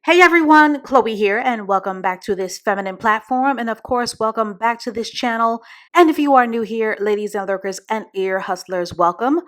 Hey everyone, Chloe here, and welcome back to this feminine platform. And of course, welcome back to this channel. And if you are new here, ladies and lurkers and ear hustlers, welcome.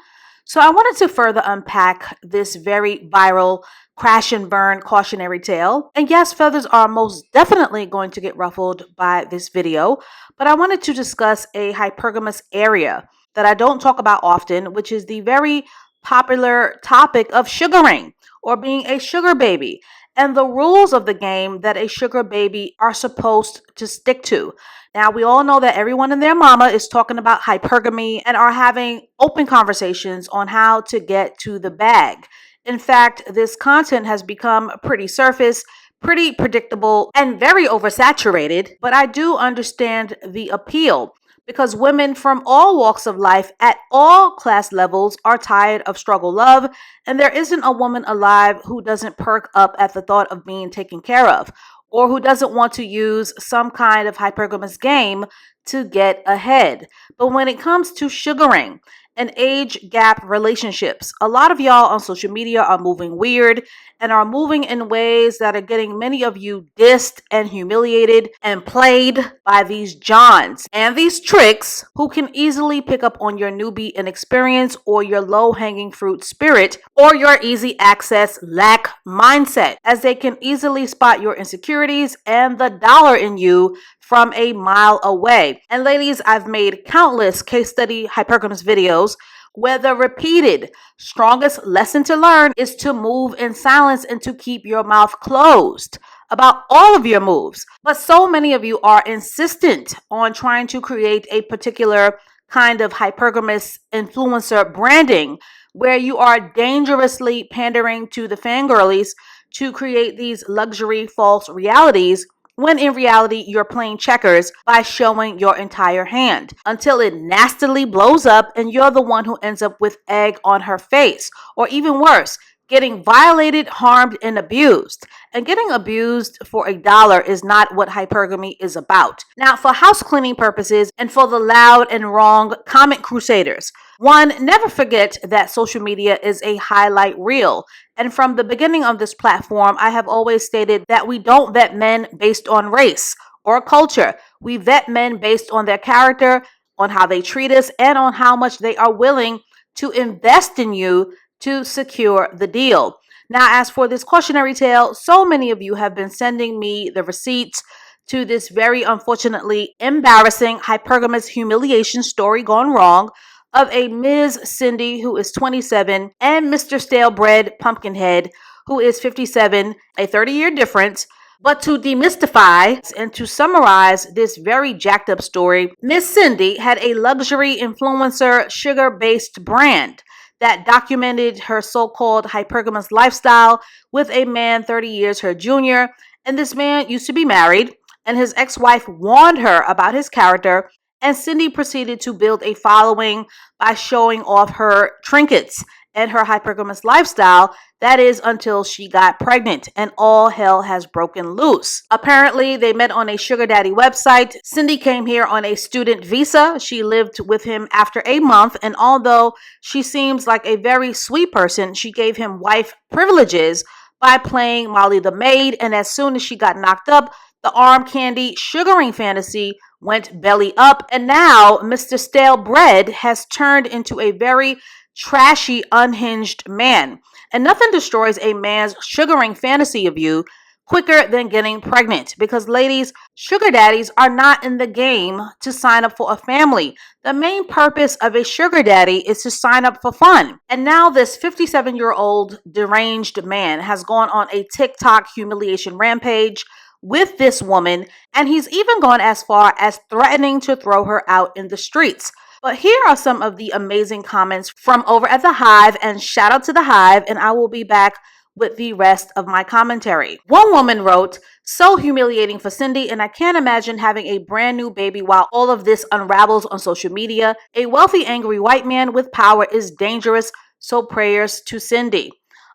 So, I wanted to further unpack this very viral crash and burn cautionary tale. And yes, feathers are most definitely going to get ruffled by this video, but I wanted to discuss a hypergamous area that I don't talk about often, which is the very popular topic of sugaring or being a sugar baby and the rules of the game that a sugar baby are supposed to stick to. Now, we all know that everyone and their mama is talking about hypergamy and are having open conversations on how to get to the bag. In fact, this content has become pretty surface, pretty predictable, and very oversaturated, but I do understand the appeal because women from all walks of life at all class levels are tired of struggle love, and there isn't a woman alive who doesn't perk up at the thought of being taken care of or who doesn't want to use some kind of hypergamous game to get ahead. But when it comes to sugaring and age gap relationships, a lot of y'all on social media are moving weird and are moving in ways that are getting many of you dissed and humiliated and played by these Johns and these tricks who can easily pick up on your newbie inexperience or your low hanging fruit spirit or your easy access lack mindset, as they can easily spot your insecurities and the dollar in you from a mile away. And ladies, I've made countless case study hypergamous videos where the repeated strongest lesson to learn is to move in silence and to keep your mouth closed about all of your moves. But so many of you are insistent on trying to create a particular kind of hypergamous influencer branding where you are dangerously pandering to the fangirlies to create these luxury false realities, when in reality you're playing checkers by showing your entire hand until it nastily blows up and you're the one who ends up with egg on her face, or even worse, getting violated, harmed, and abused. And getting abused for $1 is not what hypergamy is about. Now, for house cleaning purposes and for the loud and wrong comment crusaders, one, never forget that social media is a highlight reel. And from the beginning of this platform, I have always stated that we don't vet men based on race or culture. We vet men based on their character, on how they treat us, and on how much they are willing to invest in you to secure the deal. Now, as for this cautionary tale, so many of you have been sending me the receipts to this very unfortunately embarrassing hypergamous humiliation story gone wrong of a Ms. Cindy who is 27 and Mr. Stalebread Pumpkinhead who is 57, a 30-year difference. But to demystify and to summarize this very jacked up story, Miss Cindy had a luxury influencer sugar-based brand that documented her so-called hypergamous lifestyle with a man 30 years her junior. And this man used to be married, and his ex-wife warned her about his character, and Cindy proceeded to build a following by showing off her trinkets and her hypergamous lifestyle. That is until she got pregnant and all hell has broken loose. Apparently, they met on a sugar daddy website. Cindy came here on a student visa. She lived with him after a month, and although she seems like a very sweet person, she gave him wife privileges by playing Molly the maid, and as soon as she got knocked up, the arm candy sugaring fantasy went belly up, and now Mr. Stalebread has turned into a very trashy, unhinged man. And nothing destroys a man's sugaring fantasy of you quicker than getting pregnant. Because ladies, sugar daddies are not in the game to sign up for a family. The main purpose of a sugar daddy is to sign up for fun. And now this 57-year-old deranged man has gone on a TikTok humiliation rampage with this woman, and he's even gone as far as threatening to throw her out in the streets. But here are some of the amazing comments from over at the Hive, and shout out to the Hive, and I will be back with the rest of my commentary. One woman wrote, "So humiliating for Cindy, and I can't imagine having a brand new baby while all of this unravels on social media. A wealthy, angry white man with power is dangerous, so prayers to Cindy."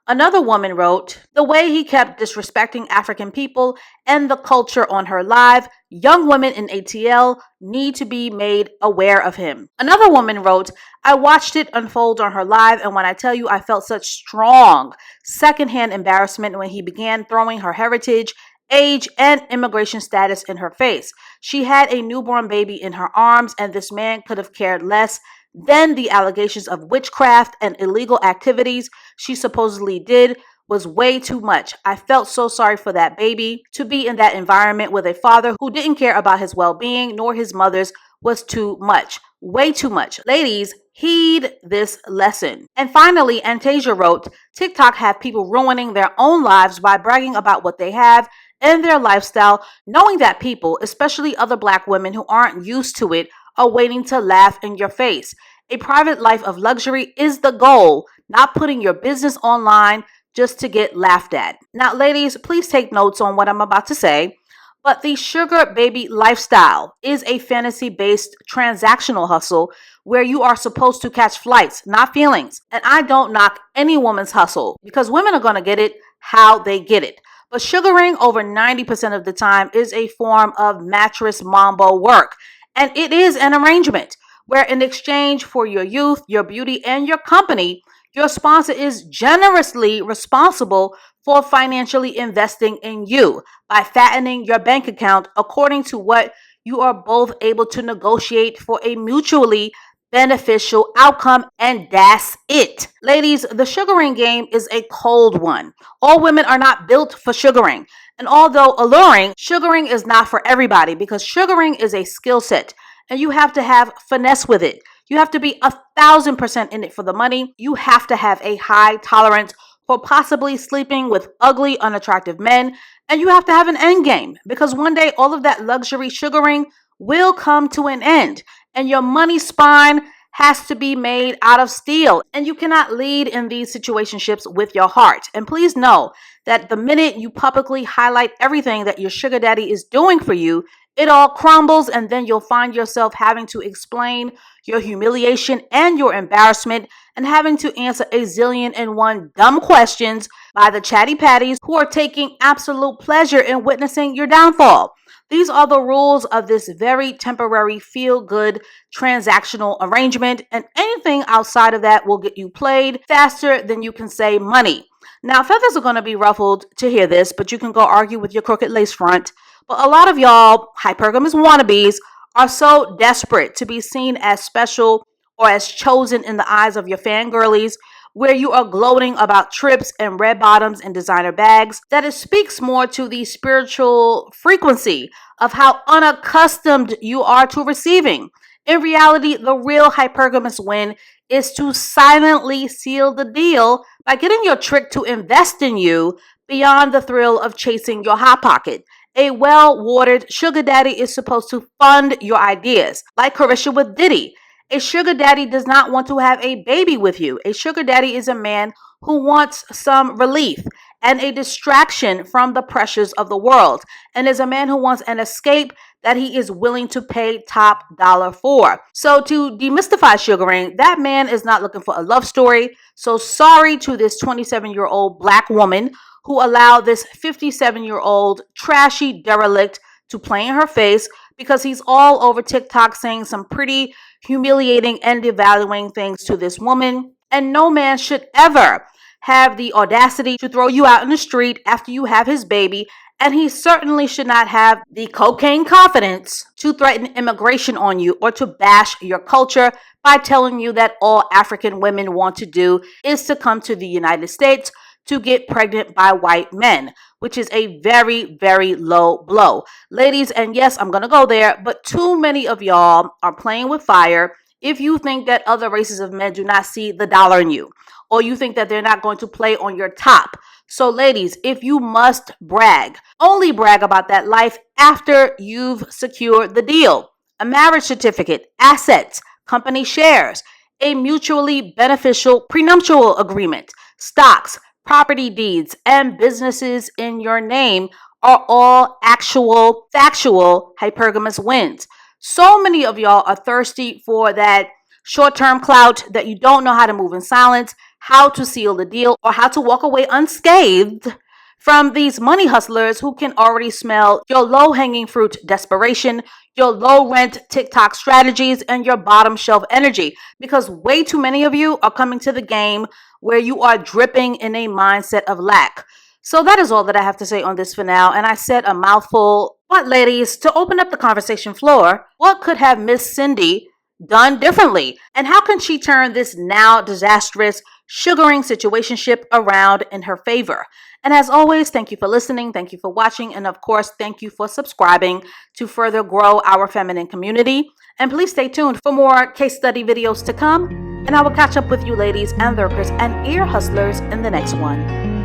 Another woman wrote, the way he kept disrespecting African people and the culture on her live, young women in ATL need to be made aware of him. Another woman wrote, I watched it unfold on her live, and when I tell you I felt such strong secondhand embarrassment when he began throwing her heritage, age, and immigration status in her face. She had a newborn baby in her arms, and this man could have cared less than the allegations of witchcraft and illegal activities she supposedly did was way too much. I felt so sorry for that baby. To be in that environment with a father who didn't care about his well-being nor his mother's was too much. Way too much. Ladies, heed this lesson. And finally, Antasia wrote, TikTok have people ruining their own lives by bragging about what they have and their lifestyle, knowing that people, especially other Black women who aren't used to it, are waiting to laugh in your face. A private life of luxury is the goal, not putting your business online just to get laughed at. Now, ladies, please take notes on what I'm about to say. But the sugar baby lifestyle is a fantasy-based transactional hustle where you are supposed to catch flights, not feelings. And I don't knock any woman's hustle because women are going to get it how they get it. But sugaring over 90% of the time is a form of mattress mambo work. And it is an arrangement where in exchange for your youth, your beauty, and your company, your sponsor is generously responsible for financially investing in you by fattening your bank account according to what you are both able to negotiate for a mutually beneficial outcome, and that's it. Ladies, the sugaring game is a cold one. All women are not built for sugaring. And although alluring, sugaring is not for everybody because sugaring is a skill set and you have to have finesse with it. You have to be 1,000% in it for the money. You have to have a high tolerance for possibly sleeping with ugly, unattractive men. And you have to have an end game because one day all of that luxury sugaring will come to an end. And your money spine has to be made out of steel. And you cannot lead in these situationships with your heart. And please know that the minute you publicly highlight everything that your sugar daddy is doing for you, it all crumbles, and then you'll find yourself having to explain your humiliation and your embarrassment and having to answer a zillion and one dumb questions by the chatty patties who are taking absolute pleasure in witnessing your downfall. These are the rules of this very temporary feel-good transactional arrangement, and anything outside of that will get you played faster than you can say money. Now, feathers are going to be ruffled to hear this, but you can go argue with your crooked lace front. But a lot of y'all hypergamous wannabes are so desperate to be seen as special or as chosen in the eyes of your fangirlies, where you are gloating about trips and red bottoms and designer bags, that it speaks more to the spiritual frequency of how unaccustomed you are to receiving. In reality, the real hypergamous win is to silently seal the deal by getting your trick to invest in you beyond the thrill of chasing your hot pocket. A well-watered sugar daddy is supposed to fund your ideas, like Carisha with Diddy. A sugar daddy does not want to have a baby with you. A sugar daddy is a man who wants some relief and a distraction from the pressures of the world, and is a man who wants an escape that he is willing to pay top dollar for. So to demystify sugaring, that man is not looking for a love story. So sorry to this 27-year-old Black woman who allowed this 57-year-old trashy derelict to play in her face, because he's all over TikTok saying some pretty humiliating and devaluing things to this woman. And no man should ever have the audacity to throw you out in the street after you have his baby. And he certainly should not have the cocaine confidence to threaten immigration on you or to bash your culture by telling you that all African women want to do is to come to the United States to get pregnant by white men, which is a very, very low blow. Ladies, and yes, I'm going to go there, but too many of y'all are playing with fire if you think that other races of men do not see the dollar in you, or you think that they're not going to play on your top. So ladies, if you must brag, only brag about that life after you've secured the deal. A marriage certificate, assets, company shares, a mutually beneficial prenuptial agreement, stocks, property deeds, and businesses in your name are all actual, factual hypergamous wins. So many of y'all are thirsty for that short-term clout that you don't know how to move in silence, how to seal the deal or how to walk away unscathed from these money hustlers who can already smell your low-hanging fruit desperation, your low-rent TikTok strategies, and your bottom shelf energy. Because way too many of you are coming to the game where you are dripping in a mindset of lack. So that is all that I have to say on this for now. And I said a mouthful. But ladies, to open up the conversation floor, what could have Miss Cindy done differently? And how can she turn this now disastrous sugaring situationship around in her favor? And as always, thank you for listening. Thank you for watching. And of course, thank you for subscribing to further grow our feminine community. And please stay tuned for more case study videos to come. And I will catch up with you ladies and lurkers and ear hustlers in the next one.